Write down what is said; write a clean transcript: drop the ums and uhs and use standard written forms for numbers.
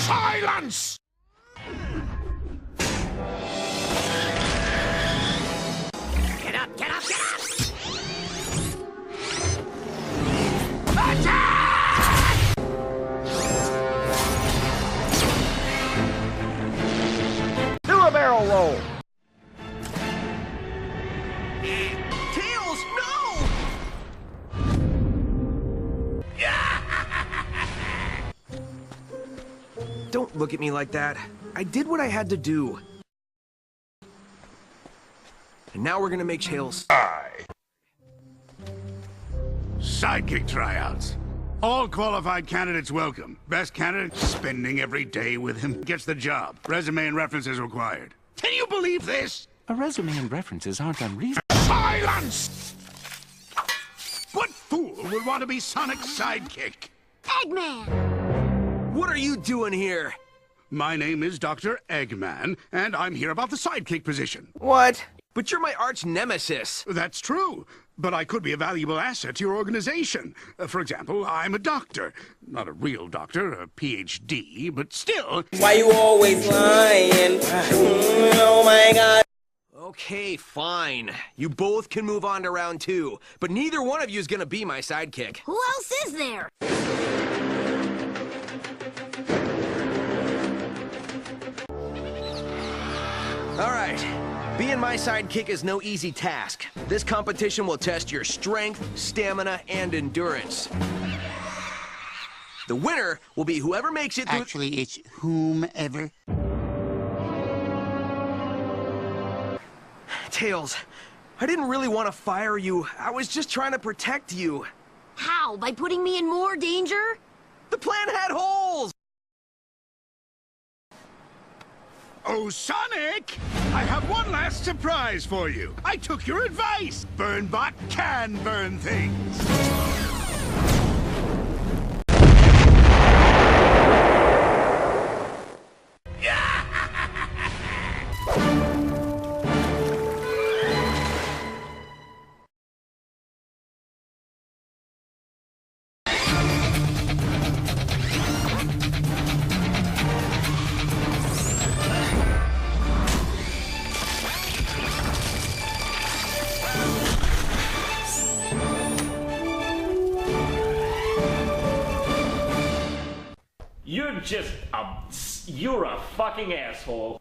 Silence! Get up, get up, get up! Attack! Do a barrel roll! Tails, no! Don't look at me like that. I did what I had to do. And now we're gonna make Tails. Sidekick tryouts. All qualified candidates welcome. Best candidate spending every day with him gets the job. Resume and references required. Can you believe this? A resume and references aren't unreasonable. Silence! What fool would want to be Sonic's sidekick? Eggman! What are you doing here? My name is Dr. Eggman, and I'm here about the sidekick position. What? But you're my arch nemesis. That's true, but I could be a valuable asset to your organization. For example, I'm a doctor. Not a real doctor, a PhD, but still... Why you always lying? Oh my god. Okay, fine. You both can move on to round 2, but neither one of you is gonna be my sidekick. Who else is there? All right. Being my sidekick is no easy task. This competition will test your strength, stamina, and endurance. The winner will be whoever makes it through... Actually, it's whomever. Tails, I didn't really want to fire you. I was just trying to protect you. How? By putting me in more danger? The plan had holes! Oh, Sonic! I have one last surprise for you. I took your advice. Burnbot can burn things. You're a fucking asshole.